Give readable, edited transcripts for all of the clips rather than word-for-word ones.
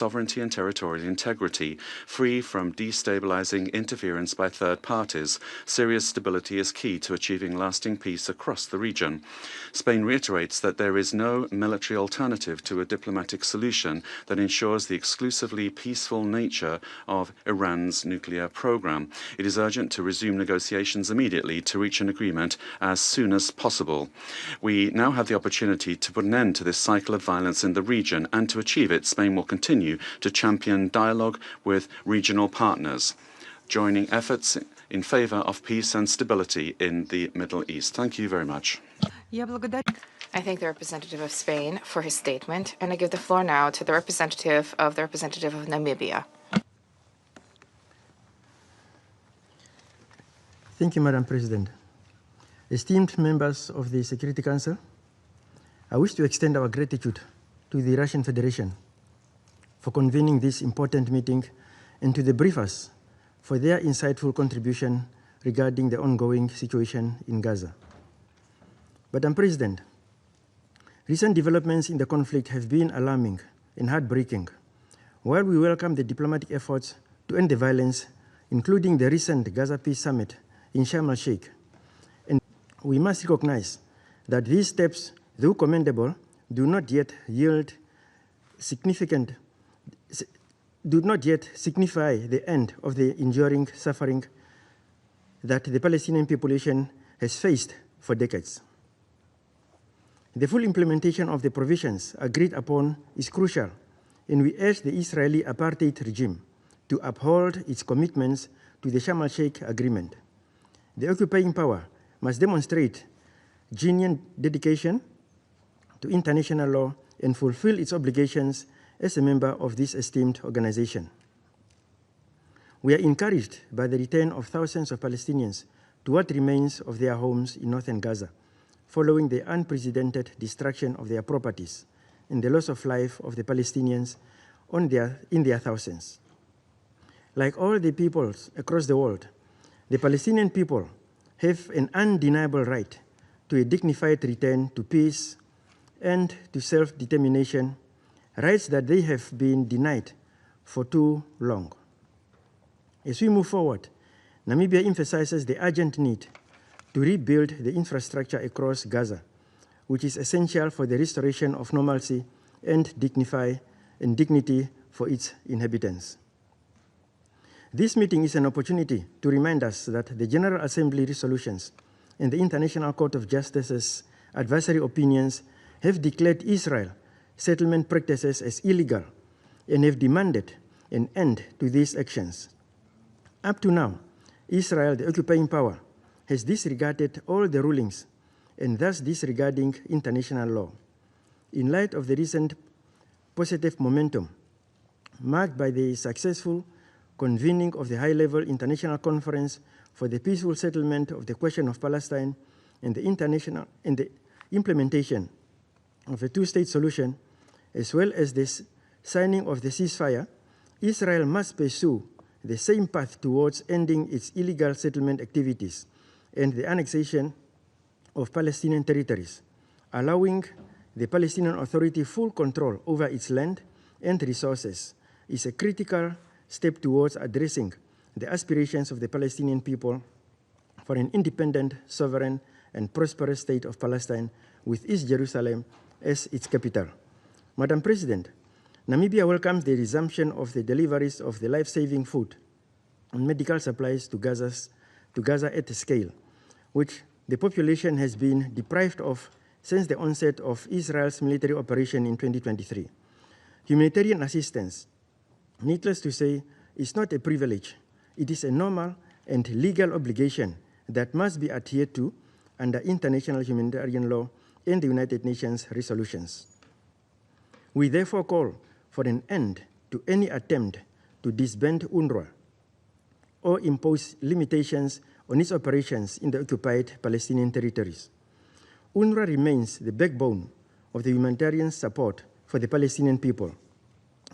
sovereignty and territorial integrity, free from destabilizing interference by third parties. Syria's stability is key to achieving lasting peace across the region. Spain reiterates that there is no military alternative to a diplomatic solution that ensures the exclusively peaceful nature of Iran's nuclear program. It is urgent to resume negotiations immediately to reach an agreement as soon as possible. We now have the opportunity to put an end to this cycle of violence in the region, and to achieve it, Spain will continue to champion dialogue with regional partners, joining efforts in favor of peace and stability in the Middle East. Thank you very much. I thank the representative of Spain for his statement, and I give the floor now to the representative of Namibia. Thank you, Madam President. Esteemed members of the Security Council, I wish to extend our gratitude to the Russian Federation for convening this important meeting, and to the briefers for their insightful contribution regarding the ongoing situation in Gaza. Madam President, recent developments in the conflict have been alarming and heartbreaking. While we welcome the diplomatic efforts to end the violence, including the recent Gaza Peace Summit in Sharm el-Sheikh, and we must recognize that these steps, though commendable, do not yet signify the end of the enduring suffering that the Palestinian population has faced for decades. The full implementation of the provisions agreed upon is crucial, and we urge the Israeli apartheid regime to uphold its commitments to the Sharm el-Sheikh Agreement. The occupying power must demonstrate genuine dedication to international law and fulfill its obligations as a member of this esteemed organization. We are encouraged by the return of thousands of Palestinians to what remains of their homes in northern Gaza, following the unprecedented destruction of their properties and the loss of life of the Palestinians in their thousands. Like all the peoples across the world, the Palestinian people have an undeniable right to a dignified return to peace and to self-determination, rights that they have been denied for too long. As we move forward, Namibia emphasizes the urgent need to rebuild the infrastructure across Gaza, which is essential for the restoration of normalcy and dignity for its inhabitants. This meeting is an opportunity to remind us that the General Assembly resolutions and the International Court of Justice's advisory opinions have declared Israel settlement practices as illegal and have demanded an end to these actions. Up to now, Israel, the occupying power, has disregarded all the rulings and thus disregarding international law. In light of the recent positive momentum marked by the successful convening of the high-level international conference for the peaceful settlement of the question of Palestine and the implementation of a two-state solution, as well as the signing of the ceasefire, Israel must pursue the same path towards ending its illegal settlement activities and the annexation of Palestinian territories, allowing the Palestinian Authority full control over its land and resources is a critical step towards addressing the aspirations of the Palestinian people for an independent, sovereign, and prosperous state of Palestine with East Jerusalem as its capital. Madam President, Namibia welcomes the resumption of the deliveries of the life-saving food and medical supplies to Gaza at a scale, which the population has been deprived of since the onset of Israel's military operation in 2023. Humanitarian assistance, needless to say, is not a privilege. It is a normal and legal obligation that must be adhered to under international humanitarian law and the United Nations resolutions. We therefore call for an end to any attempt to disband UNRWA or impose limitations on its operations in the occupied Palestinian territories. UNRWA remains the backbone of the humanitarian support for the Palestinian people,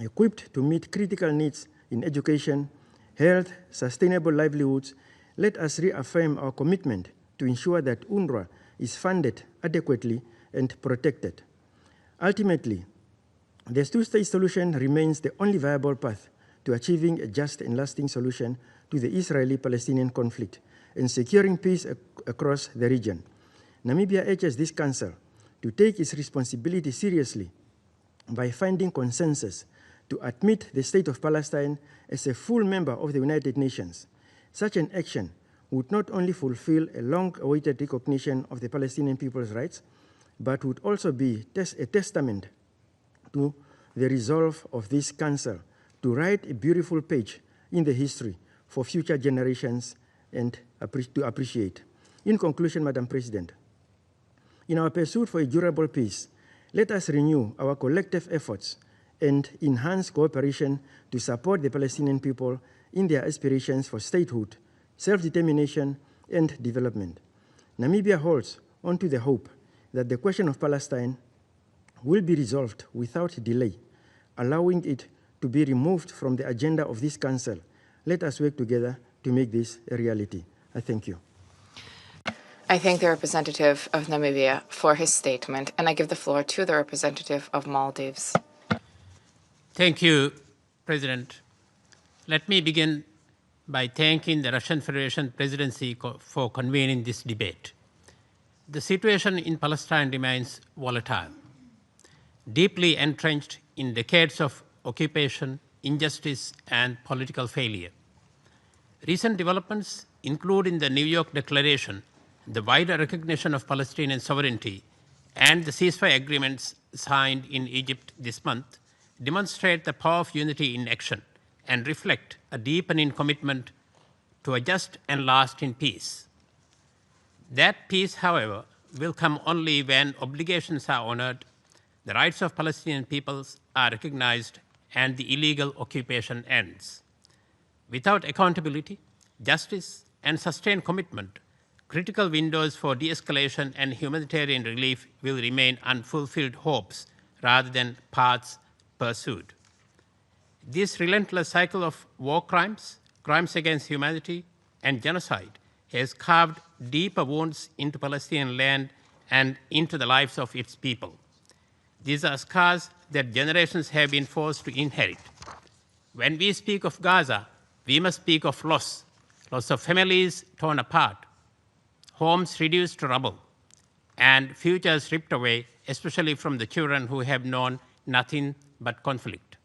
equipped to meet critical needs in education, health, sustainable livelihoods. Let us reaffirm our commitment to ensure that UNRWA is funded adequately and protected. Ultimately, The two-state solution remains the only viable path to achieving a just and lasting solution to the Israeli-Palestinian conflict and securing peace across the region. Namibia urges this Council to take its responsibility seriously by finding consensus to admit the State of Palestine as a full member of the United Nations. Such an action would not only fulfill a long-awaited recognition of the Palestinian people's rights, but would also be a testament to the resolve of this Council to write a beautiful page in the history for future generations and to appreciate. In conclusion, Madam President, in our pursuit for a durable peace, let us renew our collective efforts and enhance cooperation to support the Palestinian people in their aspirations for statehood, self-determination, and development. Namibia holds on to the hope that the question of Palestine will be resolved without delay, allowing it to be removed from the agenda of this Council. Let us work together to make this a reality. I thank you. I thank the representative of Namibia for his statement, and I give the floor to the representative of Maldives. Thank you, President. Let me begin by thanking the Russian Federation presidency for convening this debate. The situation in Palestine remains volatile, deeply entrenched in decades of occupation, injustice, and political failure. Recent developments, including the New York Declaration, the wider recognition of Palestinian sovereignty, and the ceasefire agreements signed in Egypt this month, demonstrate the power of unity in action and reflect a deepening commitment to a just and lasting peace. That peace, however, will come only when obligations are honored, the rights of Palestinian peoples are recognized, and the illegal occupation ends. Without accountability, justice, and sustained commitment, critical windows for de-escalation and humanitarian relief will remain unfulfilled hopes rather than paths pursued. This relentless cycle of war crimes, crimes against humanity, and genocide has carved deeper wounds into Palestinian land and into the lives of its people. These are scars that generations have been forced to inherit. When we speak of Gaza, we must speak of loss of families torn apart, homes reduced to rubble, and futures ripped away, especially from the children who have known nothing but conflict.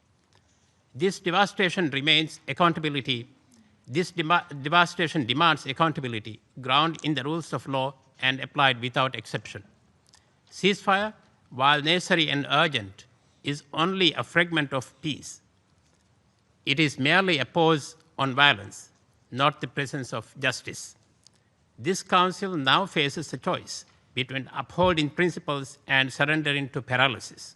This devastation demands accountability, grounded in the rules of law and applied without exception. Ceasefire, while necessary and urgent, is only a fragment of peace. It is merely a pause on violence, not the presence of justice. This Council now faces a choice between upholding principles and surrendering to paralysis.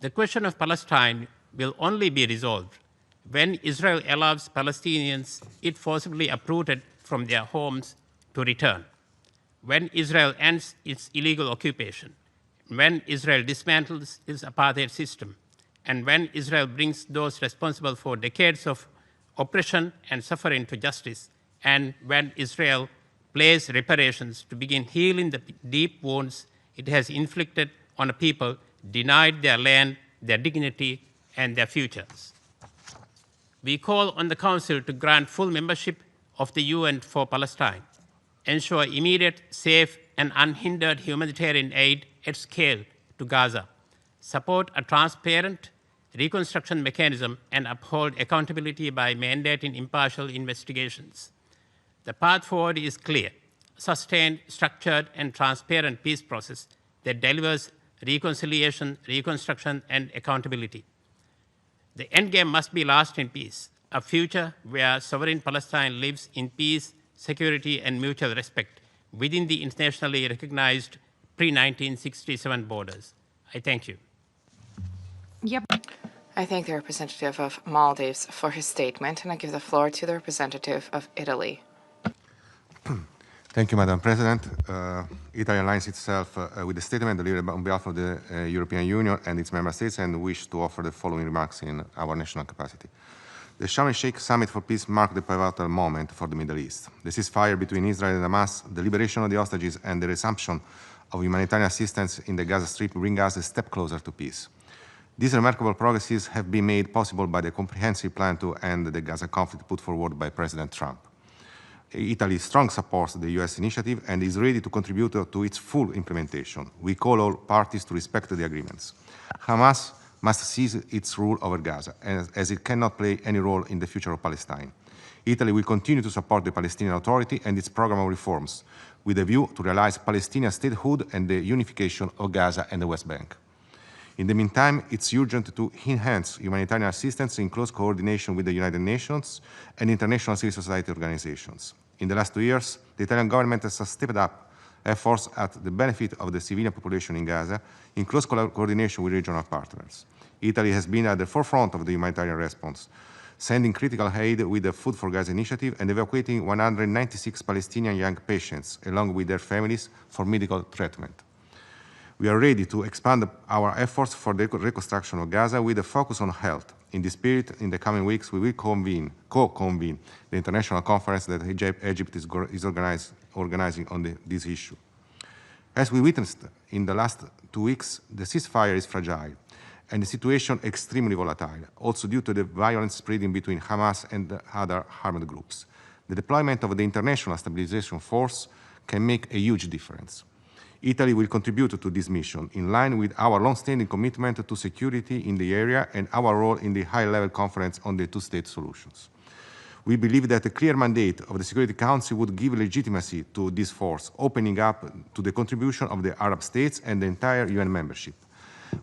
The question of Palestine will only be resolved when Israel allows Palestinians it forcibly uprooted from their homes to return, when Israel ends its illegal occupation, when Israel dismantles its apartheid system, and when Israel brings those responsible for decades of oppression and suffering to justice, and when Israel plays reparations to begin healing the deep wounds it has inflicted on a people denied their land, their dignity, and their futures. We call on the Council to grant full membership of the UN for Palestine, ensure immediate, safe, and unhindered humanitarian aid at scale to Gaza, support a transparent reconstruction mechanism, and uphold accountability by mandating impartial investigations. The path forward is clear: sustained, structured, and transparent peace process that delivers reconciliation, reconstruction, and accountability. The endgame must be lasting peace, a future where sovereign Palestine lives in peace, security, and mutual respect within the internationally recognized pre-1967 borders. I thank you. Yep. I thank the representative of Maldives for his statement, and I give the floor to the representative of Italy. Thank you, Madam President. Italy aligns itself with the statement delivered on behalf of the European Union and its member states and wish to offer the following remarks in our national capacity. The Sharm el-Sheikh Summit for Peace marked a pivotal moment for the Middle East. The ceasefire between Israel and Hamas, the liberation of the hostages, and the resumption of humanitarian assistance in the Gaza Strip bring us a step closer to peace. These remarkable progresses have been made possible by the comprehensive plan to end the Gaza conflict put forward by President Trump. Italy strongly supports the US initiative and is ready to contribute to its full implementation. We call all parties to respect the agreements. Hamas must cease its rule over Gaza, as it cannot play any role in the future of Palestine. Italy will continue to support the Palestinian Authority and its program of reforms, with a view to realize Palestinian statehood and the unification of Gaza and the West Bank. In the meantime, it's urgent to enhance humanitarian assistance in close coordination with the United Nations and international civil society organizations. In the last 2 years, the Italian government has stepped up efforts at the benefit of the civilian population in Gaza in close coordination with regional partners. Italy has been at the forefront of the humanitarian response, sending critical aid with the Food for Gaza initiative and evacuating 196 Palestinian young patients, along with their families, for medical treatment. We are ready to expand our efforts for the reconstruction of Gaza with a focus on health. In this spirit, in the coming weeks, we will co-convene the international conference that Egypt is organizing on this issue. As we witnessed in the last 2 weeks, the ceasefire is fragile and the situation extremely volatile, also due to the violence spreading between Hamas and the other armed groups. The deployment of the International Stabilization Force can make a huge difference. Italy will contribute to this mission in line with our long-standing commitment to security in the area and our role in the high-level conference on the two-state solutions. We believe that a clear mandate of the Security Council would give legitimacy to this force, opening up to the contribution of the Arab states and the entire UN membership.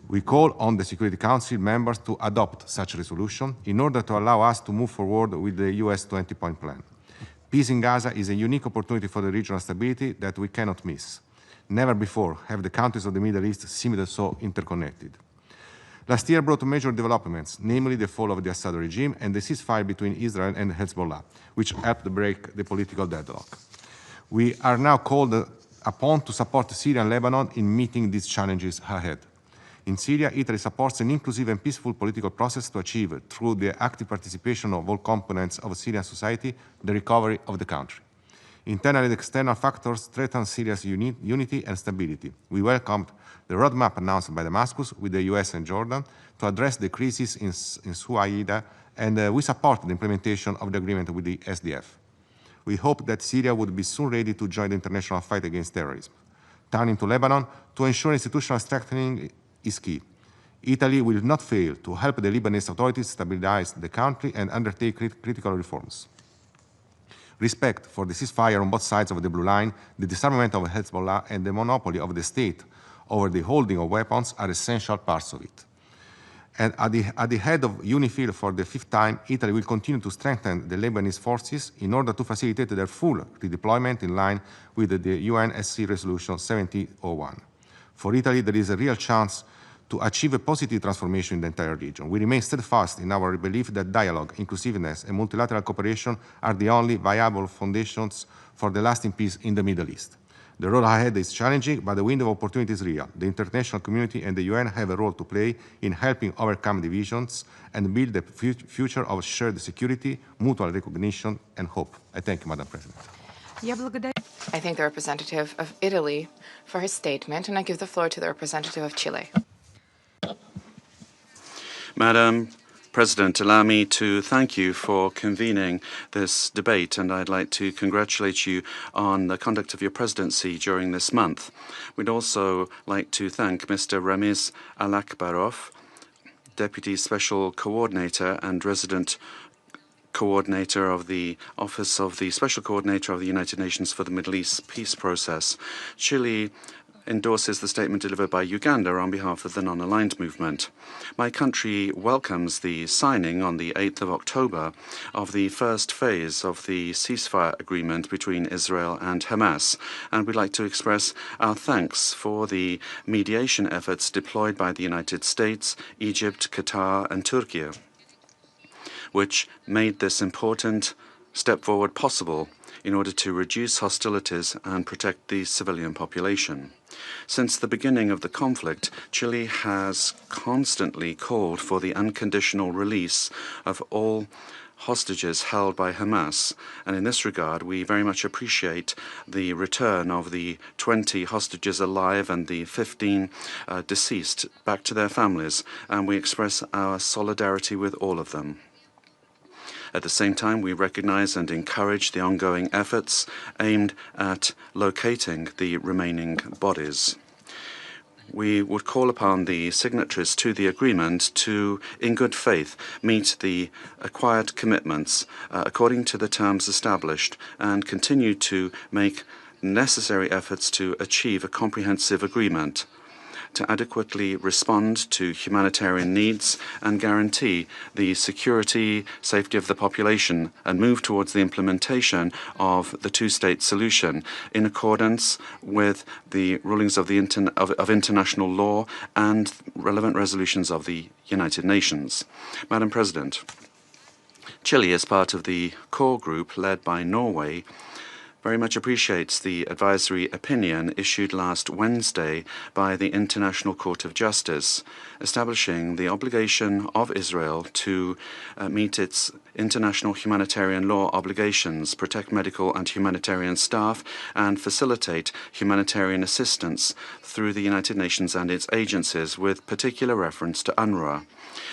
We call on the Security Council members to adopt such a resolution in order to allow us to move forward with the US 20-point plan. Peace in Gaza is a unique opportunity for the regional stability that we cannot miss. Never before have the countries of the Middle East seemed so interconnected. Last year brought major developments, namely the fall of the Assad regime and the ceasefire between Israel and Hezbollah, which helped break the political deadlock. We are now called upon to support Syria and Lebanon in meeting these challenges ahead. In Syria, Italy supports an inclusive and peaceful political process to achieve, through the active participation of all components of Syrian society, the recovery of the country. Internal and external factors threaten Syria's unity and stability. We welcomed the roadmap announced by Damascus with the US and Jordan to address the crisis in Suaida, and we support the implementation of the agreement with the SDF. We hope that Syria would be soon ready to join the international fight against terrorism. Turning to Lebanon, to ensure institutional strengthening is key. Italy will not fail to help the Lebanese authorities stabilize the country and undertake critical reforms. Respect for the ceasefire on both sides of the Blue Line, the disarmament of Hezbollah, and the monopoly of the state over the holding of weapons are essential parts of it. And at the head of UNIFIL for the 5th time, Italy will continue to strengthen the Lebanese forces in order to facilitate their full redeployment in line with the UNSC Resolution 7001. For Italy, there is a real chance to achieve a positive transformation in the entire region. We remain steadfast in our belief that dialogue, inclusiveness, and multilateral cooperation are the only viable foundations for the lasting peace in the Middle East. The road ahead is challenging, but the window of opportunity is real. The international community and the UN have a role to play in helping overcome divisions and build the future of shared security, mutual recognition, and hope. I thank you, Madam President. I thank the representative of Italy for his statement, and I give the floor to the representative of Chile. Madam President, allow me to thank you for convening this debate, and I'd like to congratulate you on the conduct of your presidency during this month. We'd also like to thank Mr. Ramiz Alakbarov, Deputy Special Coordinator and Resident Coordinator of the Office of the Special Coordinator of the United Nations for the Middle East Peace Process. Chile endorses the statement delivered by Uganda on behalf of the non-aligned movement. My country welcomes the signing on the 8th of October of the first phase of the ceasefire agreement between Israel and Hamas, and we'd like to express our thanks for the mediation efforts deployed by the United States, Egypt, Qatar, and Turkey, which made this important step forward possible in order to reduce hostilities and protect the civilian population. Since the beginning of the conflict, Chile has constantly called for the unconditional release of all hostages held by Hamas. And in this regard, we very much appreciate the return of the 20 hostages alive and the 15 deceased back to their families, and we express our solidarity with all of them. At the same time, we recognize and encourage the ongoing efforts aimed at locating the remaining bodies. We would call upon the signatories to the agreement to, in good faith, meet the acquired commitments according to the terms established and continue to make necessary efforts to achieve a comprehensive agreement to adequately respond to humanitarian needs and guarantee the security, safety of the population, and move towards the implementation of the two-state solution in accordance with the rulings of international law and relevant resolutions of the United Nations. Madam President, Chile, as part of the core group led by Norway, very much appreciates the advisory opinion issued last Wednesday by the International Court of Justice, establishing the obligation of Israel to meet its international humanitarian law obligations, protect medical and humanitarian staff, and facilitate humanitarian assistance through the United Nations and its agencies, with particular reference to UNRWA.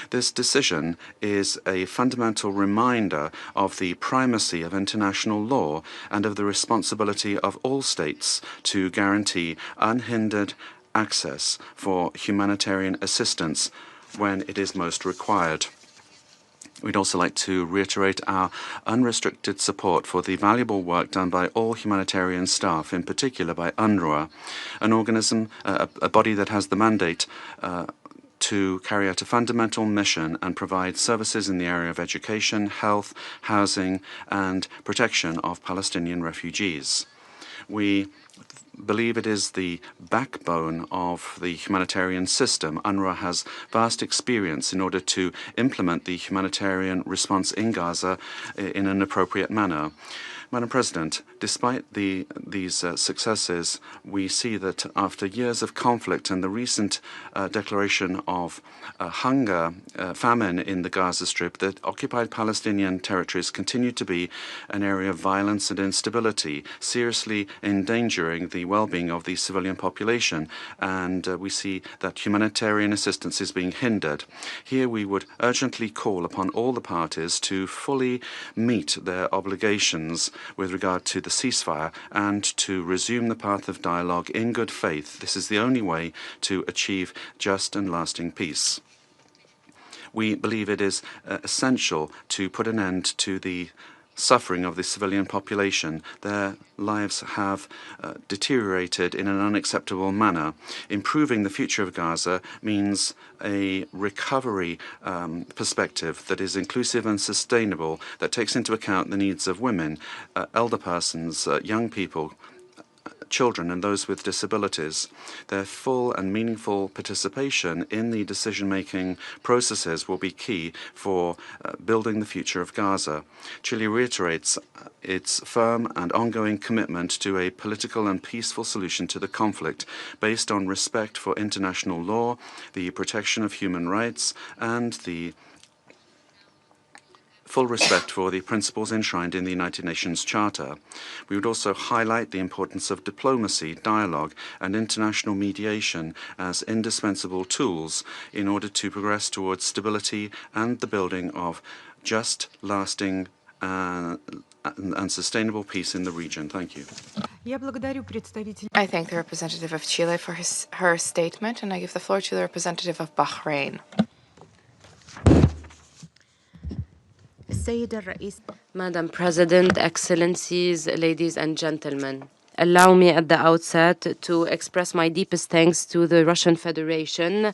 This decision is a fundamental reminder of the primacy of international law and of the responsibility of all states to guarantee unhindered access for humanitarian assistance when it is most required. We'd also like to reiterate our unrestricted support for the valuable work done by all humanitarian staff, in particular by UNRWA, an organism, a body that has the mandate to carry out a fundamental mission and provide services in the area of education, health, housing, and protection of Palestinian refugees. We believe it is the backbone of the humanitarian system. UNRWA has vast experience in order to implement the humanitarian response in Gaza in an appropriate manner. Madam President, despite these successes, we see that after years of conflict and the recent declaration of hunger, famine in the Gaza Strip, that occupied Palestinian territories continue to be an area of violence and instability, seriously endangering the well-being of the civilian population, and we see that humanitarian assistance is being hindered. Here we would urgently call upon all the parties to fully meet their obligations with regard to the ceasefire and to resume the path of dialogue in good faith. This is the only way to achieve just and lasting peace. We believe it is essential to put an end to the suffering of the civilian population. Their lives have deteriorated in an unacceptable manner. Improving the future of Gaza means a recovery perspective that is inclusive and sustainable, that takes into account the needs of women, elder persons, young people, children and those with disabilities. Their full and meaningful participation in the decision-making processes will be key for building the future of Gaza. Chile reiterates its firm and ongoing commitment to a political and peaceful solution to the conflict based on respect for international law, the protection of human rights, and the full respect for the principles enshrined in the United Nations Charter. We would also highlight the importance of diplomacy, dialogue, and international mediation as indispensable tools in order to progress towards stability and the building of just, lasting, and sustainable peace in the region. Thank you. I thank the representative of Chile for her statement, and I give the floor to the representative of Bahrain. Madam President, Excellencies, ladies and gentlemen, allow me at the outset to express my deepest thanks to the Russian Federation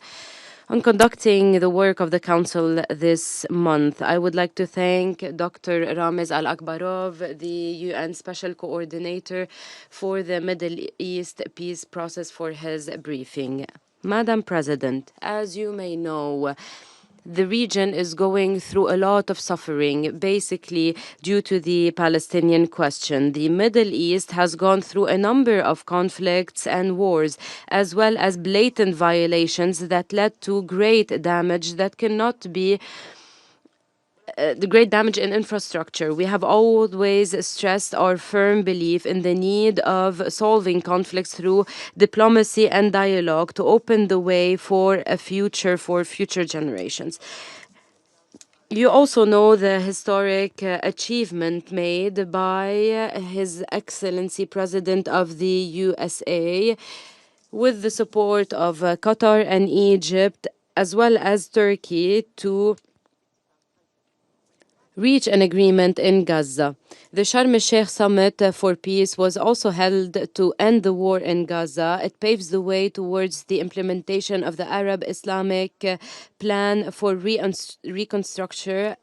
on conducting the work of the Council this month. I would like to thank Dr. Ramez Al-Akbarov, the UN Special Coordinator for the Middle East Peace Process, for his briefing. Madam President, as you may know, the region is going through a lot of suffering, basically due to the Palestinian question. The Middle East has gone through a number of conflicts and wars, as well as blatant violations that led to great damage that cannot be great damage in infrastructure. We have always stressed our firm belief in the need of solving conflicts through diplomacy and dialogue to open the way for a future for future generations. You also know the historic achievement made by His Excellency President of the USA with the support of Qatar and Egypt as well as Turkey to reach an agreement in Gaza. The Sharm el-Sheikh Summit for Peace was also held to end the war in Gaza. It paves the way towards the implementation of the Arab Islamic Plan for Reconstruction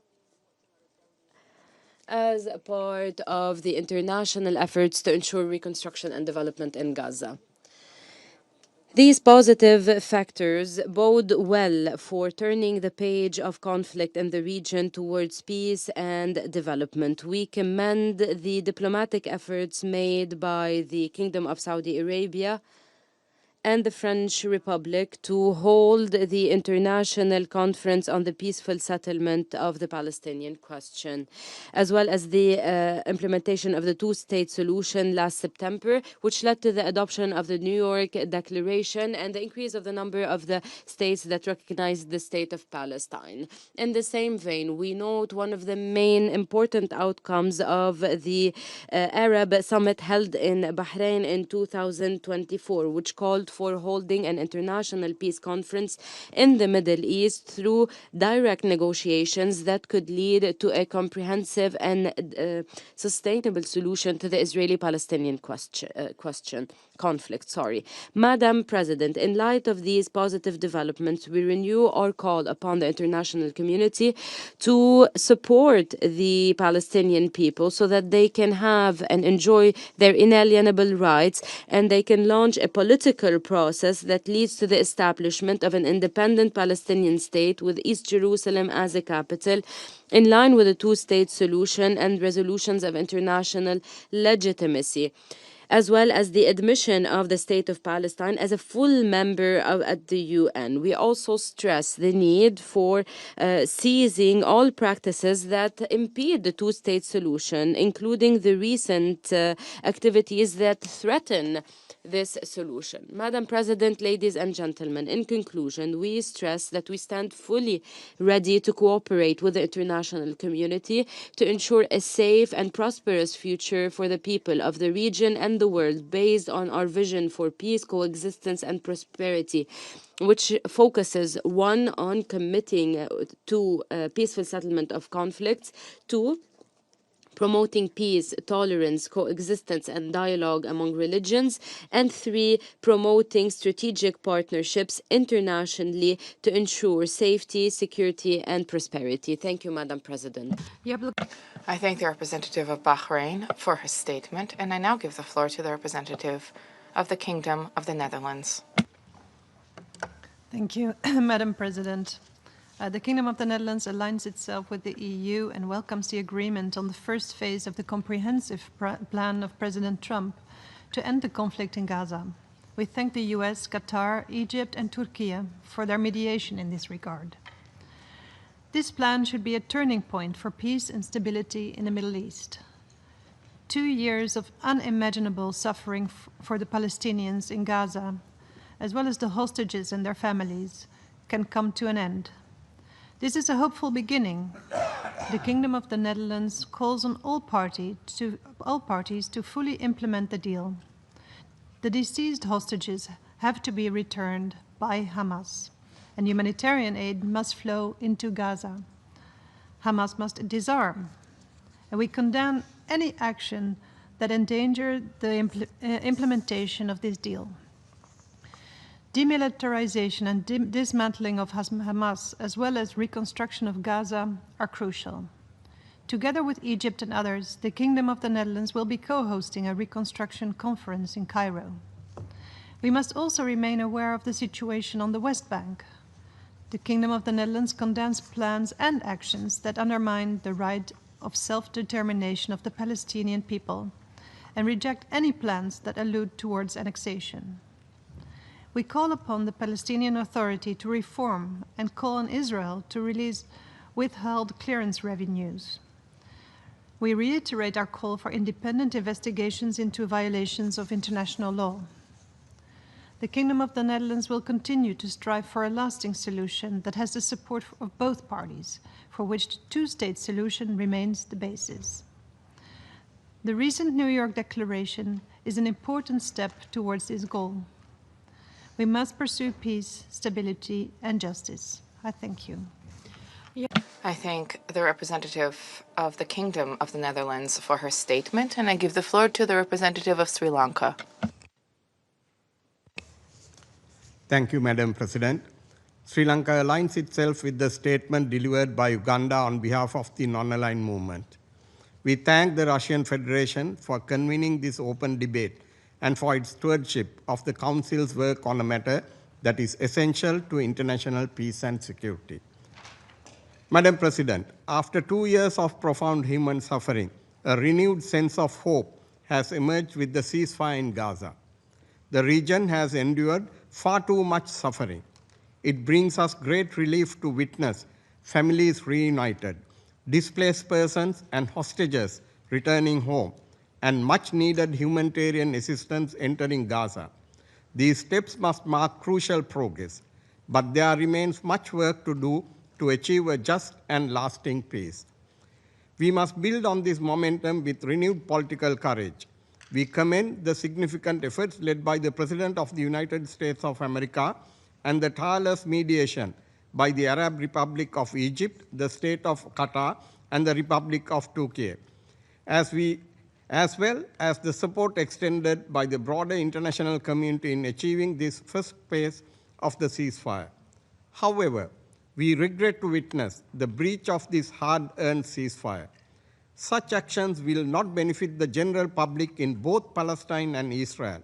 as a part of the international efforts to ensure reconstruction and development in Gaza. These positive factors bode well for turning the page of conflict in the region towards peace and development. We commend the diplomatic efforts made by the Kingdom of Saudi Arabia and the French Republic to hold the International Conference on the Peaceful Settlement of the Palestinian Question, as well as the implementation of the two-state solution last September, which led to the adoption of the New York Declaration and the increase of the number of the states that recognize the State of Palestine. In the same vein, we note one of the main important outcomes of the Arab Summit held in Bahrain in 2024, which called for holding an international peace conference in the Middle East through direct negotiations that could lead to a comprehensive and sustainable solution to the Israeli-Palestinian conflict. Madam President, in light of these positive developments, we renew our call upon the international community to support the Palestinian people so that they can have and enjoy their inalienable rights and they can launch a political process that leads to the establishment of an independent Palestinian state with East Jerusalem as a capital, in line with the two-state solution and resolutions of international legitimacy, as well as the admission of the State of Palestine as a full member at the UN. We also stress the need for seizing all practices that impede the two-state solution, including the recent activities that threaten this solution. Madam President, ladies and gentlemen, in conclusion, we stress that we stand fully ready to cooperate with the international community to ensure a safe and prosperous future for the people of the region and the world based on our vision for peace, coexistence, and prosperity, which focuses, one, on committing to peaceful settlement of conflicts, two, promoting peace, tolerance, coexistence, and dialogue among religions, and three, promoting strategic partnerships internationally to ensure safety, security, and prosperity. Thank you, Madam President. I thank the representative of Bahrain for his statement, and I now give the floor to the representative of the Kingdom of the Netherlands. Thank you, Madam President. The Kingdom of the Netherlands aligns itself with the EU and welcomes the agreement on the first phase of the comprehensive plan of President Trump to end the conflict in Gaza. We thank the US, Qatar, Egypt, and Turkey for their mediation in this regard. This plan should be a turning point for peace and stability in the Middle East. 2 years of unimaginable suffering for the Palestinians in Gaza, as well as the hostages and their families, can come to an end. This is a hopeful beginning. The Kingdom of the Netherlands calls on all parties to fully implement the deal. The deceased hostages have to be returned by Hamas, and humanitarian aid must flow into Gaza. Hamas must disarm, and we condemn any action that endangers the implementation of this deal. Demilitarization and dismantling of Hamas, as well as reconstruction of Gaza, are crucial. Together with Egypt and others, the Kingdom of the Netherlands will be co-hosting a reconstruction conference in Cairo. We must also remain aware of the situation on the West Bank. The Kingdom of the Netherlands condemns plans and actions that undermine the right of self-determination of the Palestinian people and reject any plans that allude towards annexation. We call upon the Palestinian Authority to reform and call on Israel to release withheld clearance revenues. We reiterate our call for independent investigations into violations of international law. The Kingdom of the Netherlands will continue to strive for a lasting solution that has the support of both parties, for which the two-state solution remains the basis. The recent New York Declaration is an important step towards this goal. We must pursue peace, stability, and justice. I thank you. I thank the representative of the Kingdom of the Netherlands for her statement, and I give the floor to the representative of Sri Lanka. Thank you, Madam President. Sri Lanka aligns itself with the statement delivered by Uganda on behalf of the non-aligned movement. We thank the Russian Federation for convening this open debate and for its stewardship of the Council's work on a matter that is essential to international peace and security. Madam President, after 2 years of profound human suffering, a renewed sense of hope has emerged with the ceasefire in Gaza. The region has endured far too much suffering. It brings us great relief to witness families reunited, displaced persons and hostages returning home, and much-needed humanitarian assistance entering Gaza. These steps must mark crucial progress, but there remains much work to do to achieve a just and lasting peace. We must build on this momentum with renewed political courage. We commend the significant efforts led by the President of the United States of America and the tireless mediation by the Arab Republic of Egypt, the State of Qatar, and the Republic of Turkey, as well as the support extended by the broader international community in achieving this first phase of the ceasefire. However, we regret to witness the breach of this hard-earned ceasefire. Such actions will not benefit the general public in both Palestine and Israel,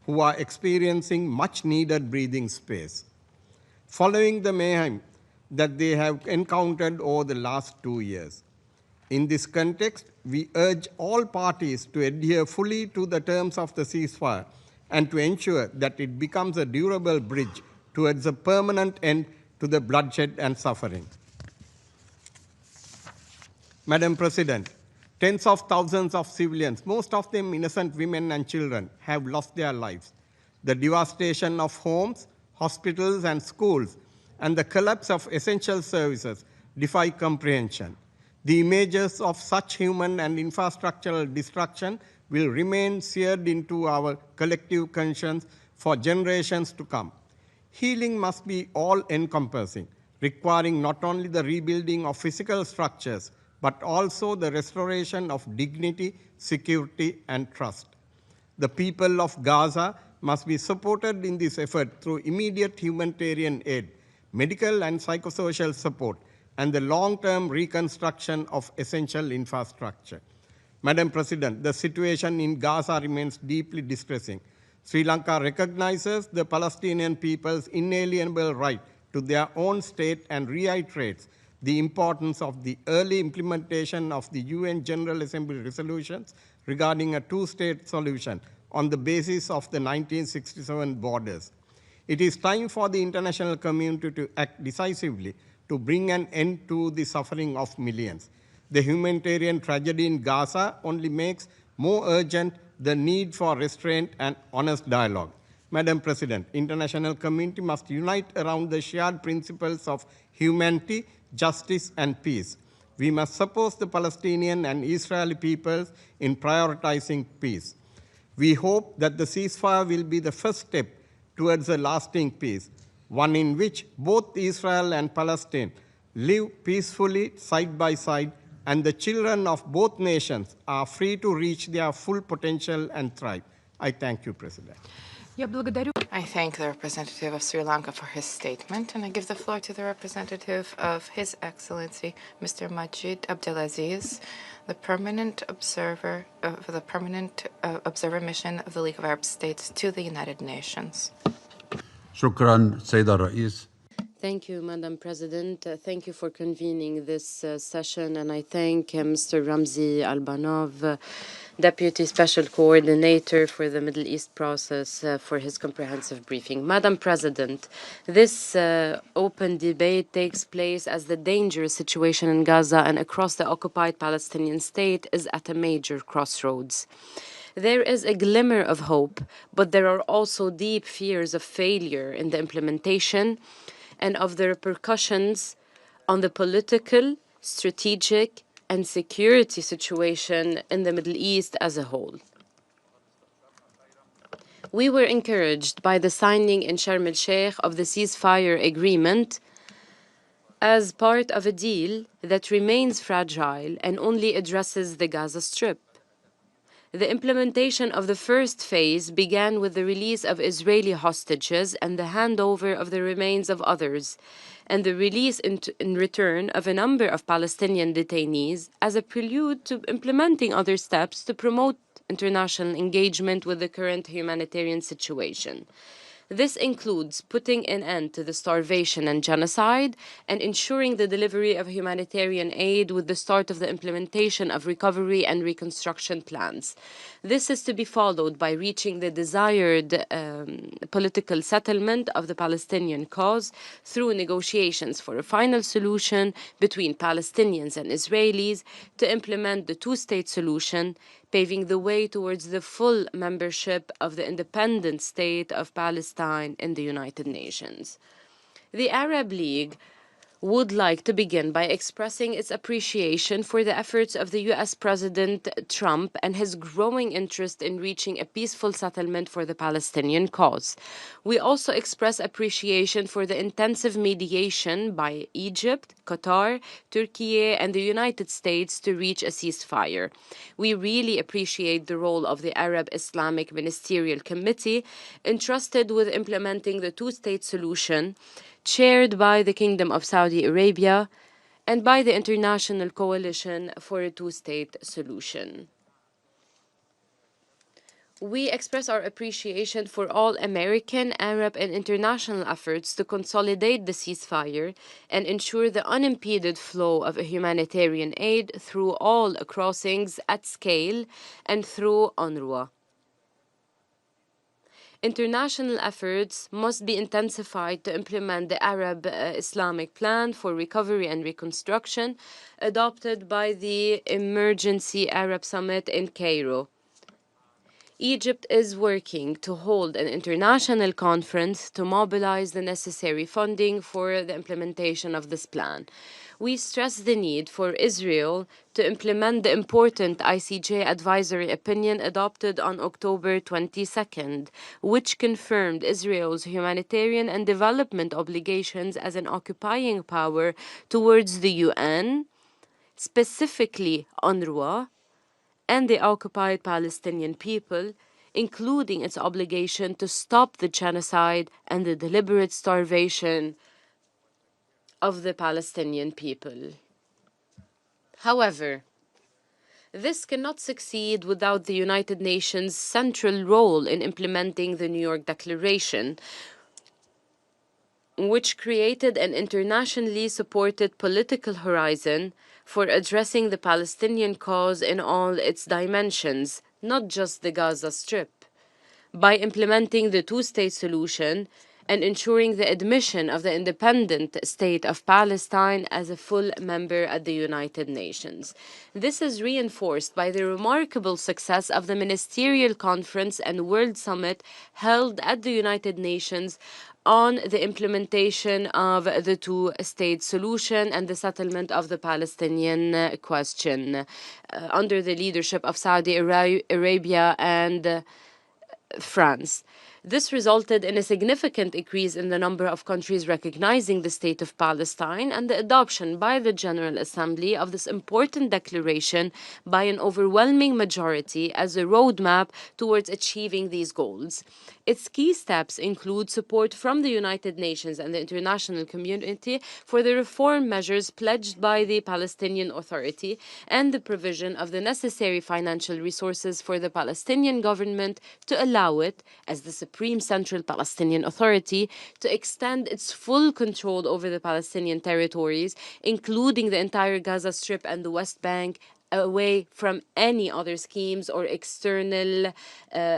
who are experiencing much-needed breathing space. Following the mayhem that they have encountered over the last 2 years. In this context, we urge all parties to adhere fully to the terms of the ceasefire and to ensure that it becomes a durable bridge towards a permanent end to the bloodshed and suffering. Madam President, tens of thousands of civilians, most of them innocent women and children, have lost their lives. The devastation of homes, hospitals, and schools, and the collapse of essential services defy comprehension. The images of such human and infrastructural destruction will remain seared into our collective conscience for generations to come. Healing must be all-encompassing, requiring not only the rebuilding of physical structures, but also the restoration of dignity, security, and trust. The people of Gaza must be supported in this effort through immediate humanitarian aid, medical and psychosocial support, and the long-term reconstruction of essential infrastructure. Madam President, the situation in Gaza remains deeply distressing. Sri Lanka recognizes the Palestinian people's inalienable right to their own state and reiterates the importance of the early implementation of the UN General Assembly resolutions regarding a two-state solution on the basis of the 1967 borders. It is time for the international community to act decisively to bring an end to the suffering of millions. The humanitarian tragedy in Gaza only makes more urgent the need for restraint and honest dialogue. Madam President, international community must unite around the shared principles of humanity, justice, and peace. We must support the Palestinian and Israeli peoples in prioritizing peace. We hope that the ceasefire will be the first step towards a lasting peace, one in which both Israel and Palestine live peacefully side by side, and the children of both nations are free to reach their full potential and thrive. I thank you, President. I thank the representative of Sri Lanka for his statement, and I give the floor to the representative of His Excellency, Mr. Majid Abdelaziz, the permanent observer for the permanent observer mission of the League of Arab States to the United Nations. شكرا سيد الرئيس. Thank you, Madam President. Thank you for convening this session, and I thank Mr. Ramzi Albanov, Deputy Special Coordinator for the Middle East process, for his comprehensive briefing. Madam President, this open debate takes place as the dangerous situation in Gaza and across the occupied Palestinian state is at a major crossroads. There is a glimmer of hope, but there are also deep fears of failure in the implementation and of the repercussions on the political, strategic, and security situation in the Middle East as a whole. We were encouraged by the signing in Sharm el-Sheikh of the ceasefire agreement as part of a deal that remains fragile and only addresses the Gaza Strip. The implementation of the first phase began with the release of Israeli hostages and the handover of the remains of others, and the release in return of a number of Palestinian detainees as a prelude to implementing other steps to promote international engagement with the current humanitarian situation. This includes putting an end to the starvation and genocide and ensuring the delivery of humanitarian aid with the start of the implementation of recovery and reconstruction plans. This is to be followed by reaching the desired political settlement of the Palestinian cause through negotiations for a final solution between Palestinians and Israelis to implement the two-state solution, paving the way towards the full membership of the independent state of Palestine in the United Nations. The Arab League would like to begin by expressing its appreciation for the efforts of the US President Trump and his growing interest in reaching a peaceful settlement for the Palestinian cause. We also express appreciation for the intensive mediation by Egypt, Qatar, Turkey, and the United States to reach a ceasefire. We really appreciate the role of the Arab Islamic Ministerial Committee entrusted with implementing the two-state solution, chaired by the Kingdom of Saudi Arabia and by the International Coalition for a Two-State Solution. We express our appreciation for all American, Arab, and international efforts to consolidate the ceasefire and ensure the unimpeded flow of humanitarian aid through all crossings at scale and through UNRWA. International efforts must be intensified to implement the Arab Islamic Plan for Recovery and Reconstruction adopted by the Emergency Arab Summit in Cairo. Egypt is working to hold an international conference to mobilize the necessary funding for the implementation of this plan. We stress the need for Israel to implement the important ICJ advisory opinion adopted on October 22nd, which confirmed Israel's humanitarian and development obligations as an occupying power towards the UN, specifically UNRWA, and the occupied Palestinian people, including its obligation to stop the genocide and the deliberate starvation of the Palestinian people. However, this cannot succeed without the United Nations' central role in implementing the New York Declaration, which created an internationally supported political horizon for addressing the Palestinian cause in all its dimensions, not just the Gaza Strip. By implementing the two-state solution and ensuring the admission of the independent state of Palestine as a full member at the United Nations. This is reinforced by the remarkable success of the Ministerial Conference and World Summit held at the United Nations on the implementation of the two-state solution and the settlement of the Palestinian question under the leadership of Saudi Arabia and France. This resulted in a significant increase in the number of countries recognizing the State of Palestine and the adoption by the General Assembly of this important declaration by an overwhelming majority as a roadmap towards achieving these goals. Its key steps include support from the United Nations and the international community for the reform measures pledged by the Palestinian Authority and the provision of the necessary financial resources for the Palestinian government to allow it, as the Supreme Central Palestinian Authority to extend its full control over the Palestinian territories, including the entire Gaza Strip and the West Bank, away from any other schemes or external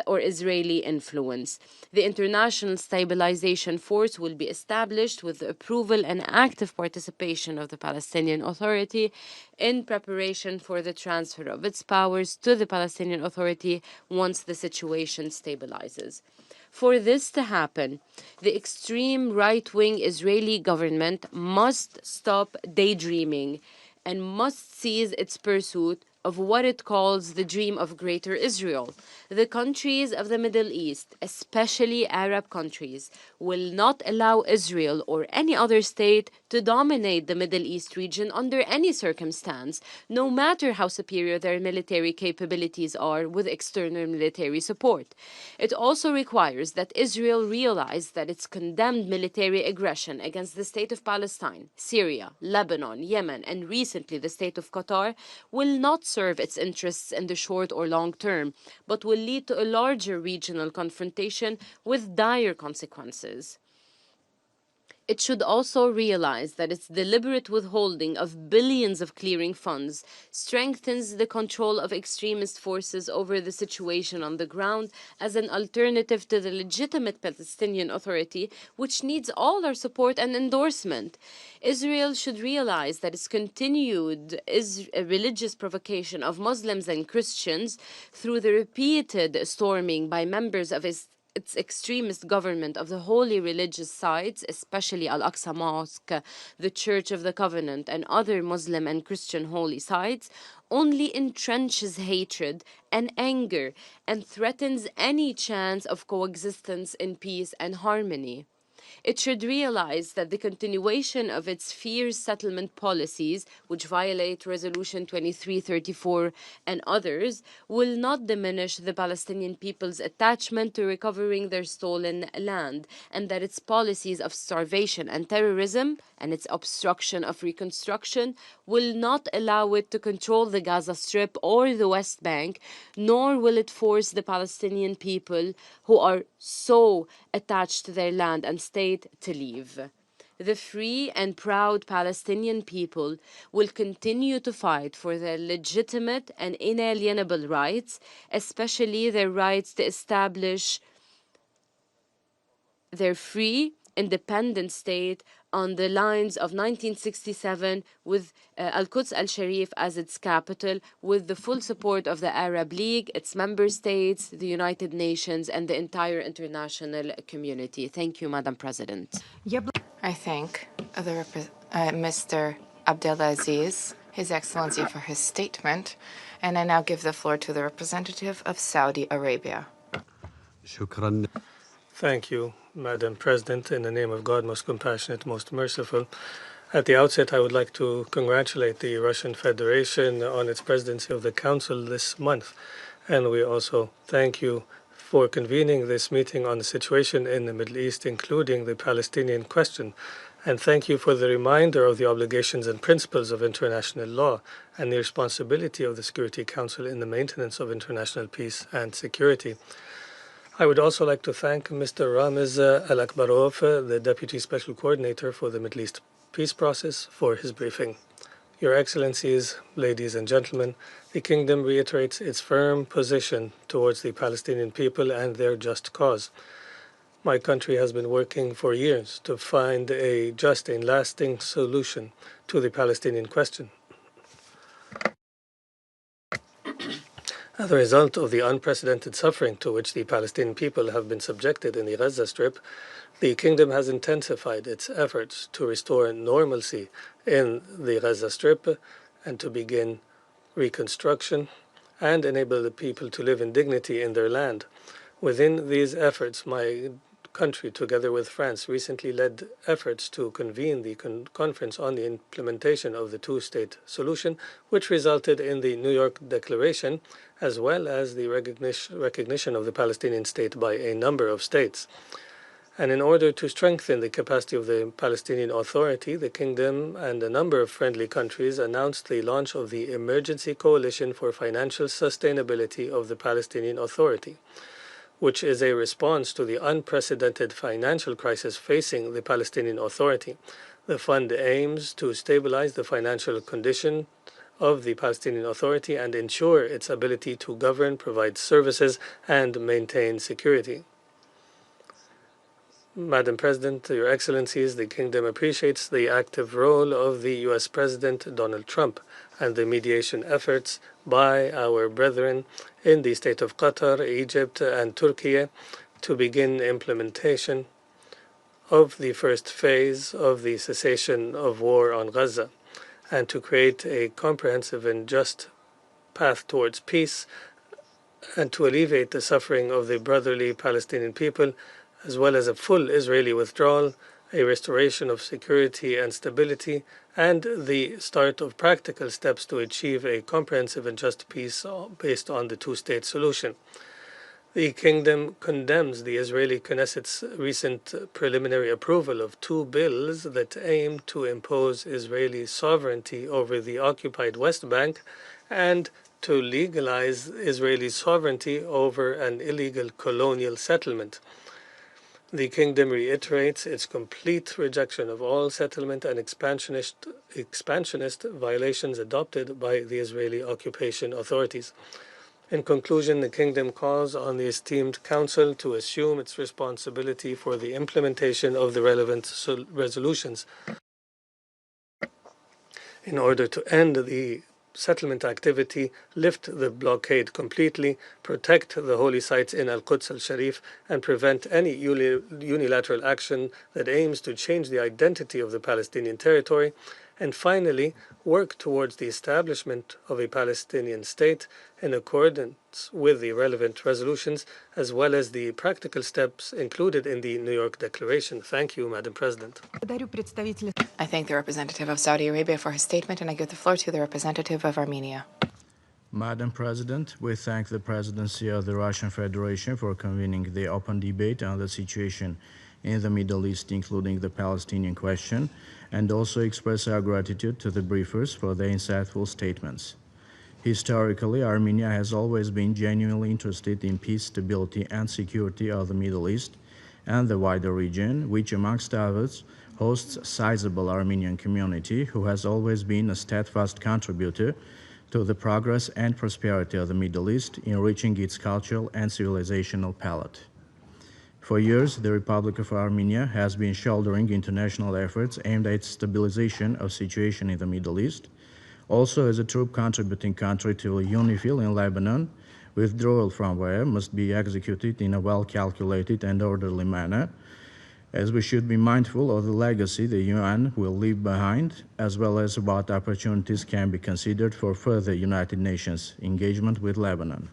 or Israeli influence. The International Stabilization Force will be established with the approval and active participation of the Palestinian Authority in preparation for the transfer of its powers to the Palestinian Authority once the situation stabilizes. For this to happen, the extreme right-wing Israeli government must stop daydreaming and must seize its pursuit of what it calls the dream of Greater Israel. The countries of the Middle East, especially Arab countries, will not allow Israel or any other state to dominate the Middle East region under any circumstance, no matter how superior their military capabilities are with external military support. It also requires that Israel realize that its condemned military aggression against the state of Palestine, Syria, Lebanon, Yemen, and recently the state of Qatar will not serve its interests in the short or long term, but will lead to a larger regional confrontation with dire consequences. It should also realize that its deliberate withholding of billions of clearing funds strengthens the control of extremist forces over the situation on the ground as an alternative to the legitimate Palestinian Authority, which needs all our support and endorsement. Israel should realize that its continued religious provocation of Muslims and Christians through the repeated storming by members of its extremist government of the holy religious sites, especially Al-Aqsa Mosque, the Church of the Covenant, and other Muslim and Christian holy sites, only entrenches hatred and anger and threatens any chance of coexistence in peace and harmony. It should realize that the continuation of its fierce settlement policies, which violate Resolution 2334 and others, will not diminish the Palestinian people's attachment to recovering their stolen land, and that its policies of starvation and terrorism and its obstruction of reconstruction will not allow it to control the Gaza Strip or the West Bank, nor will it force the Palestinian people who are so attached to their land and state to leave. The free and proud Palestinian people will continue to fight for their legitimate and inalienable rights, especially their rights to establish their free, independent state on the lines of 1967 with Al-Quds al-Sharif as its capital, with the full support of the Arab League, its member states, the United Nations, and the entire international community. Thank you, Madam President. I thank Mr. Abdelaziz, His Excellency, for his statement, and I now give the floor to the representative of Saudi Arabia. Thank you, Madam President. In the name of God, most compassionate, most merciful. At the outset, I would like to congratulate the Russian Federation on its presidency of the Council this month. And we also thank you for convening this meeting on the situation in the Middle East, including the Palestinian question. And thank you for the reminder of the obligations and principles of international law and the responsibility of the Security Council in the maintenance of international peace and security. I would also like to thank Mr. Ramiz Al-Akbarov, the Deputy Special Coordinator for the Middle East Peace Process, for his briefing. Your Excellencies, ladies and gentlemen, the Kingdom reiterates its firm position towards the Palestinian people and their just cause. My country has been working for years to find a just and lasting solution to the Palestinian question. As a result of the unprecedented suffering to which the Palestinian people have been subjected in the Gaza Strip, the Kingdom has intensified its efforts to restore normalcy in the Gaza Strip and to begin reconstruction and enable the people to live in dignity in their land. Within these efforts, my country, together with France, recently led efforts to convene the conference on the implementation of the two-state solution, which resulted in the New York Declaration, as well as the recognition of the Palestinian state by a number of states. And in order to strengthen the capacity of the Palestinian Authority, the Kingdom and a number of friendly countries announced the launch of the Emergency Coalition for Financial Sustainability of the Palestinian Authority. which is a response to the unprecedented financial crisis facing the Palestinian Authority. The fund aims to stabilize the financial condition of the Palestinian Authority and ensure its ability to govern, provide services, and maintain security. Madam President, Your Excellencies, the Kingdom appreciates the active role of the U.S. President Donald Trump and the mediation efforts by our brethren in the state of Qatar, Egypt, and Turkey to begin implementation of the first phase of the cessation of war on Gaza and to create a comprehensive and just path towards peace and to alleviate the suffering of the brotherly Palestinian people, as well as a full Israeli withdrawal, a restoration of security and stability, and the start of practical steps to achieve a comprehensive and just peace based on the two-state solution. The Kingdom condemns the Israeli Knesset's recent preliminary approval of two bills that aim to impose Israeli sovereignty over the occupied West Bank and to legalize Israeli sovereignty over an illegal colonial settlement. The Kingdom reiterates its complete rejection of all settlement and expansionist violations adopted by the Israeli occupation authorities. In conclusion, the Kingdom calls on the esteemed Council to assume its responsibility for the implementation of the relevant resolutions in order to end the settlement activity, lift the blockade completely, protect the holy sites in Al-Quds al-Sharif, and prevent any unilateral action that aims to change the identity of the Palestinian territory, and finally, work towards the establishment of a Palestinian state in accordance with the relevant resolutions, as well as the practical steps included in the New York Declaration. Thank you, Madam President. I thank the representative of Saudi Arabia for his statement, and I give the floor to the representative of Armenia. Madam President, we thank the Presidency of the Russian Federation for convening the open debate on the situation in the Middle East, including the Palestinian question, and also express our gratitude to the briefers for their insightful statements. Historically, Armenia has always been genuinely interested in peace, stability, and security of the Middle East and the wider region, which, amongst others, hosts a sizable Armenian community who has always been a steadfast contributor to the progress and prosperity of the Middle East, enriching its cultural and civilizational palette. For years, the Republic of Armenia has been shouldering international efforts aimed at stabilization of situation in the Middle East. Also, as a troop contributing country to UNIFIL in Lebanon, withdrawal from where must be executed in a well-calculated and orderly manner, as we should be mindful of the legacy the UN will leave behind, as well as what opportunities can be considered for further United Nations engagement with Lebanon.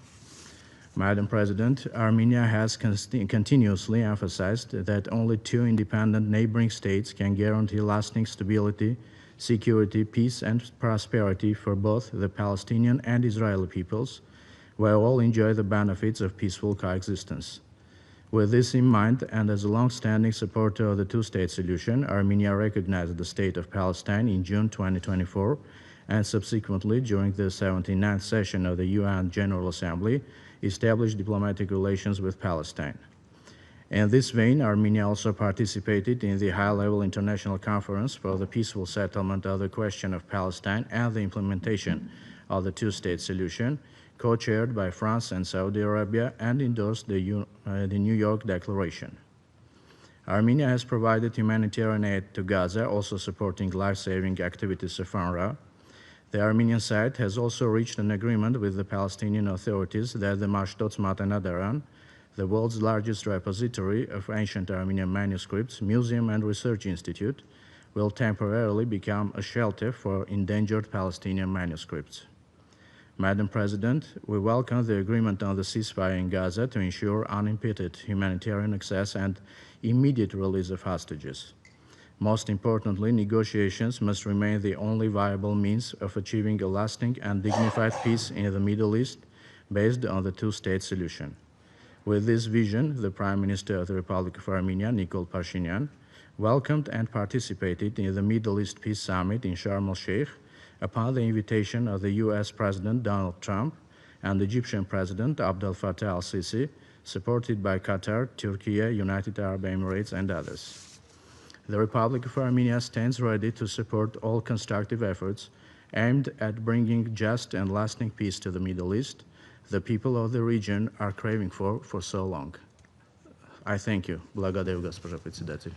Madam President, Armenia has continuously emphasized that only two independent neighboring states can guarantee lasting stability, security, peace, and prosperity for both the Palestinian and Israeli peoples, where all enjoy the benefits of peaceful coexistence. With this in mind, and as a long-standing supporter of the two-state solution, Armenia recognized the state of Palestine in June 2024, and subsequently, during the 79th session of the UN General Assembly, established diplomatic relations with Palestine. In this vein, Armenia also participated in the high-level international conference for the peaceful settlement of the question of Palestine and the implementation of the two-state solution, co-chaired by France and Saudi Arabia, and endorsed the New York Declaration. Armenia has provided humanitarian aid to Gaza, also supporting life-saving activities of UNRWA. The Armenian side has also reached an agreement with the Palestinian authorities that the Mashtots Matenadaran, the world's largest repository of ancient Armenian manuscripts, museum and research institute, will temporarily become a shelter for endangered Palestinian manuscripts. Madam President, we welcome the agreement on the ceasefire in Gaza to ensure unimpeded humanitarian access and immediate release of hostages. Most importantly, negotiations must remain the only viable means of achieving a lasting and dignified peace in the Middle East based on the two-state solution. With this vision, the Prime Minister of the Republic of Armenia, Nikol Pashinyan, welcomed and participated in the Middle East Peace Summit in Sharm el-Sheikh upon the invitation of the U.S. President Donald Trump and Egyptian President Abdel Fattah al-Sisi supported by Qatar, Turkey, United Arab Emirates, and others. The Republic of Armenia stands ready to support all constructive efforts aimed at bringing just and lasting peace to the Middle East, the people of the region are craving for so long. I thank you. Благодарю, госпожа председатель.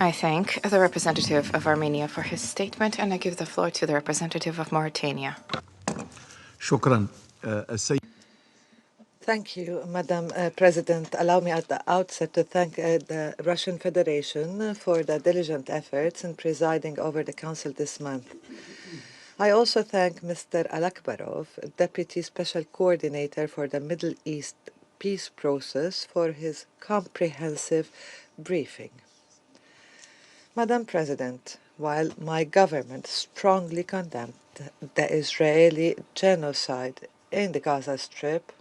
I thank the representative of Armenia for his statement, and I give the floor to the representative of Mauritania. شكرا. Thank you, Madam President. Allow me at the outset to thank the Russian Federation for the diligent efforts in presiding over the Council this month. I also thank Mr. Alakbarov, Deputy Special Coordinator for the Middle East Peace Process, for his comprehensive briefing. Madam President, while my government strongly condemned the Israeli genocide in the Gaza Strip,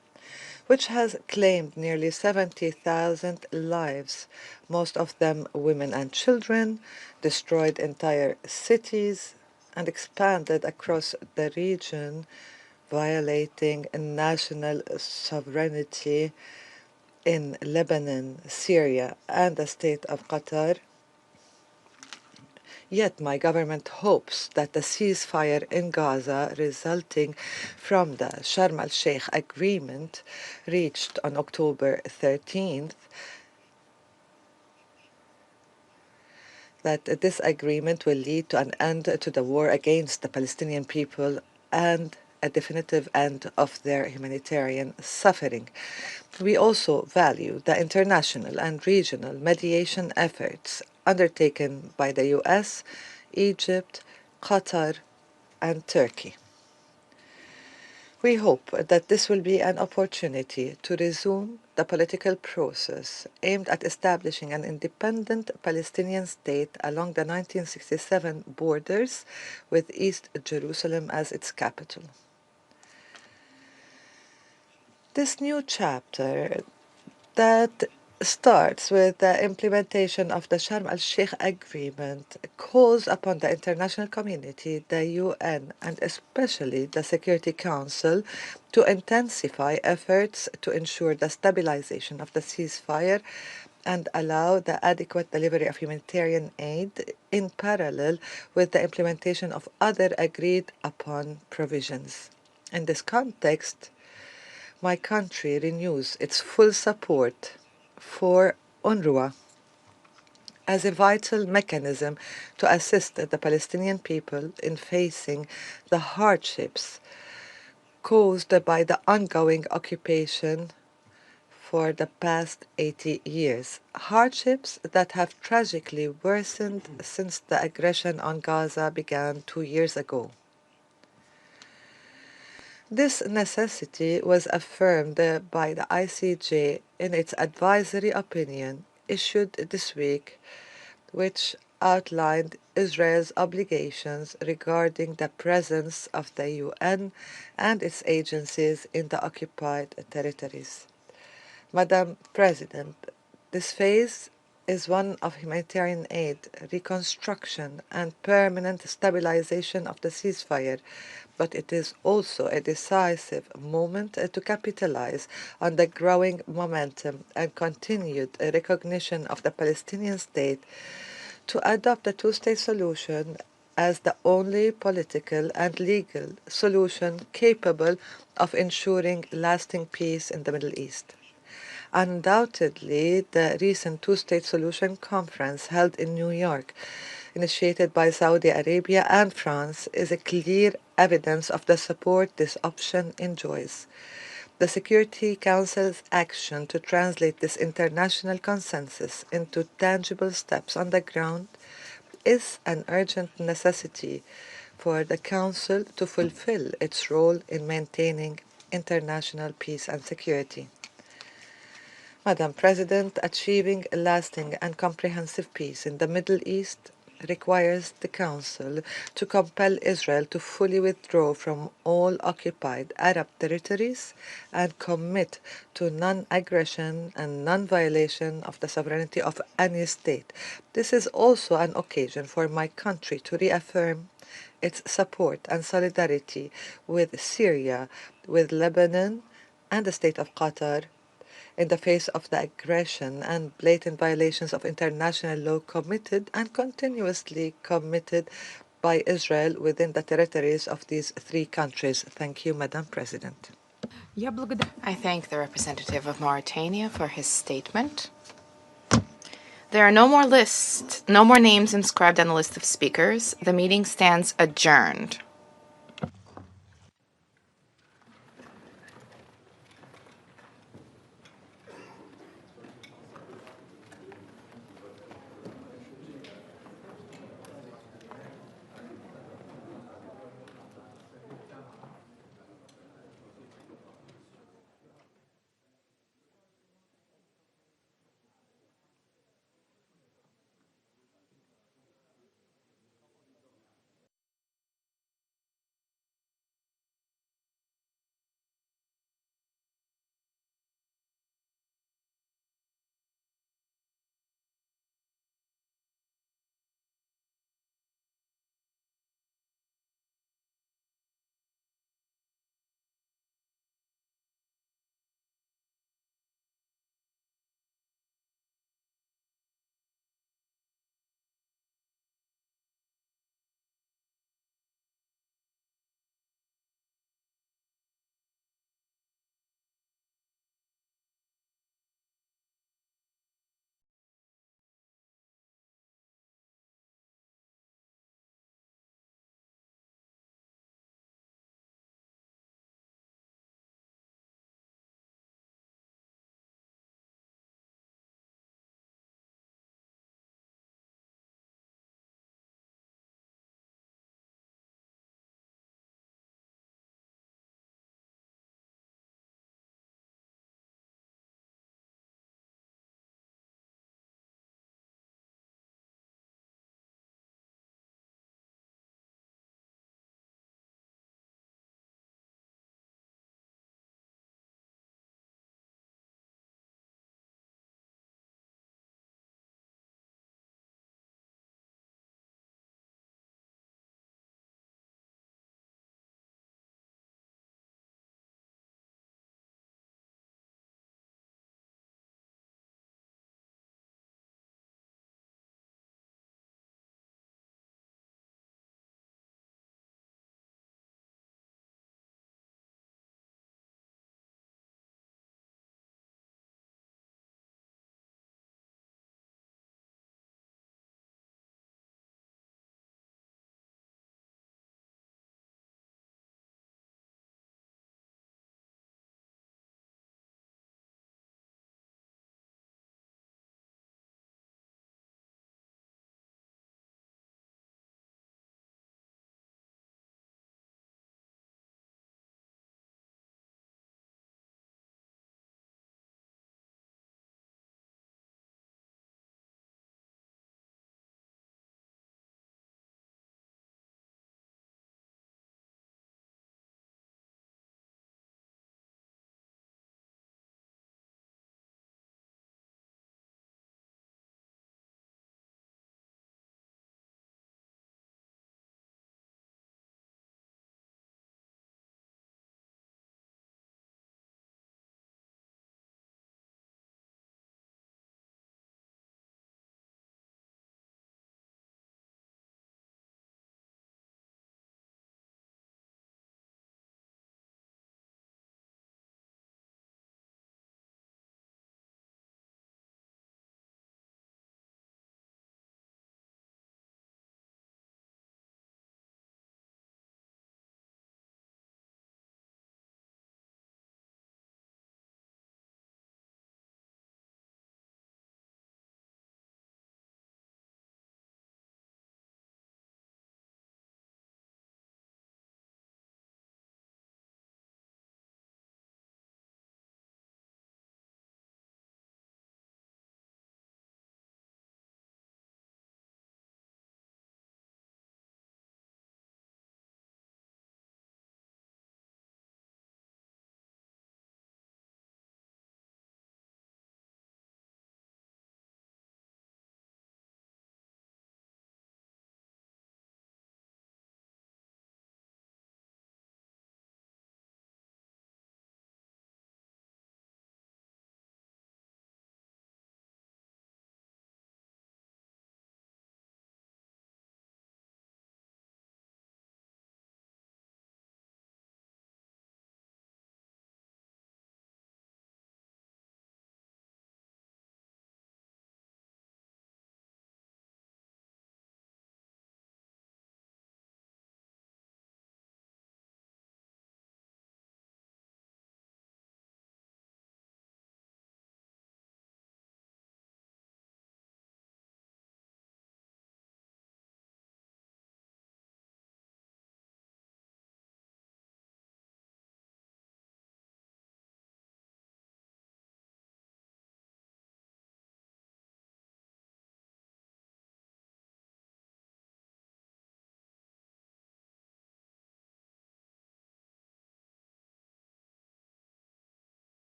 which has claimed nearly 70,000 lives, most of them women and children, destroyed entire cities, and expanded across the region, violating national sovereignty in Lebanon, Syria, and the state of Qatar. Yet my government hopes that the ceasefire in Gaza resulting from the Sharm el-Sheikh agreement reached on October 13th, that this agreement will lead to an end to the war against the Palestinian people and a definitive end of their humanitarian suffering. We also value the international and regional mediation efforts undertaken by the US, Egypt, Qatar, and Turkey. We hope that this will be an opportunity to resume the political process aimed at establishing an independent Palestinian state along the 1967 borders with East Jerusalem as its capital. This new chapter that starts with the implementation of the Sharm el-Sheikh agreement calls upon the international community, the UN, and especially the Security Council to intensify efforts to ensure the stabilization of the ceasefire and allow the adequate delivery of humanitarian aid in parallel with the implementation of other agreed upon provisions. In this context, my country renews its full support for UNRWA as a vital mechanism to assist the Palestinian people in facing the hardships caused by the ongoing occupation for the past 80 years, hardships that have tragically worsened since the aggression on Gaza began 2 years ago. This necessity was affirmed by the ICJ in its advisory opinion issued this week, which outlined Israel's obligations regarding the presence of the UN and its agencies in the occupied territories. Madam President, this phase is one of humanitarian aid, reconstruction, and permanent stabilization of the ceasefire, but it is also a decisive moment to capitalize on the growing momentum and continued recognition of the Palestinian state to adopt a two-state solution as the only political and legal solution capable of ensuring lasting peace in the Middle East. Undoubtedly, the recent two-state solution conference held in New York, initiated by Saudi Arabia and France, is a clear evidence of the support this option enjoys. The Security Council's action to translate this international consensus into tangible steps on the ground is an urgent necessity for the Council to fulfill its role in maintaining international peace and security. Madam President, achieving lasting and comprehensive peace in the Middle East requires the Council to compel Israel to fully withdraw from all occupied Arab territories and commit to non-aggression and non-violation of the sovereignty of any state. This is also an occasion for my country to reaffirm its support and solidarity with Syria, with Lebanon, and the state of Qatar, in the face of the aggression and blatant violations of international law committed and continuously committed by Israel within the territories of these three countries. Thank you, Madam President. I thank the representative of Mauritania for his statement. There are no more names inscribed on the list of speakers. The meeting stands adjourned.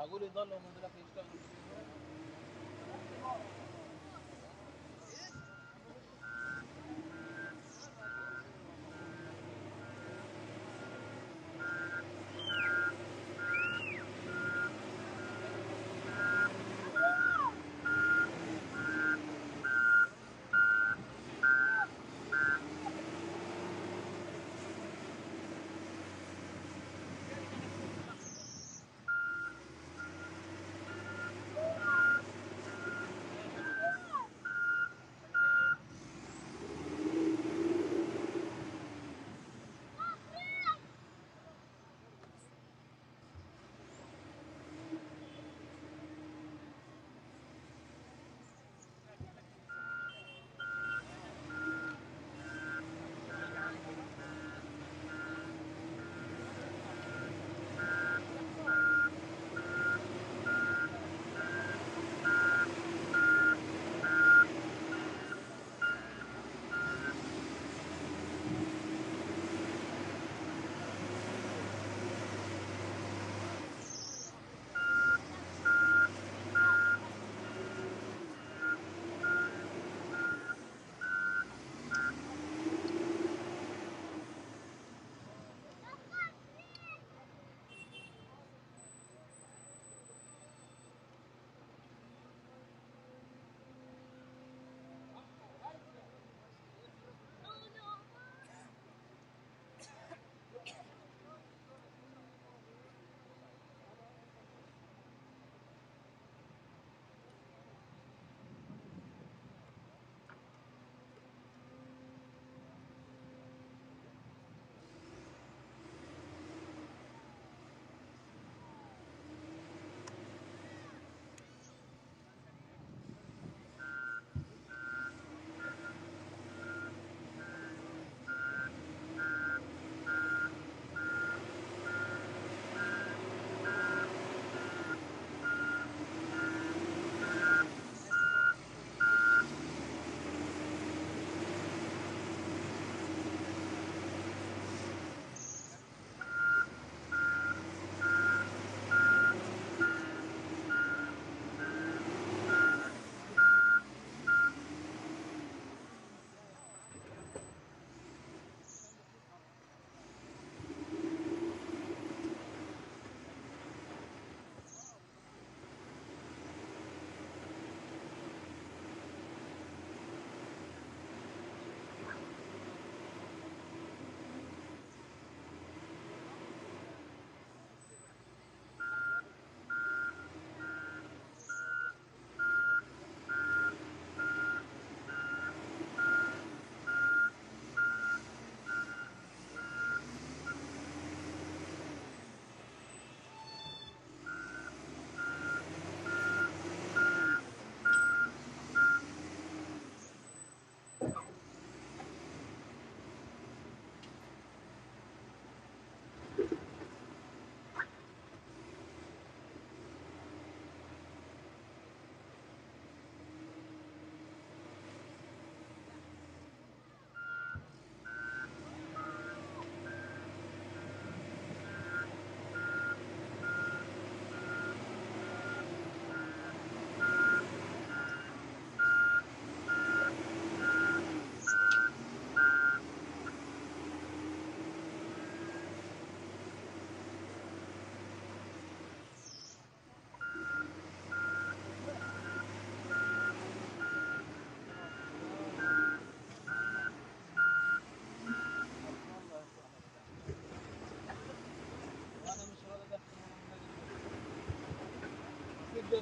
معقول يضلوا من ذلك يشتغلوا.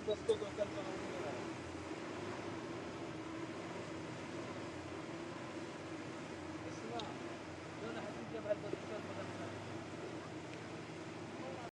بس تقعد تلقى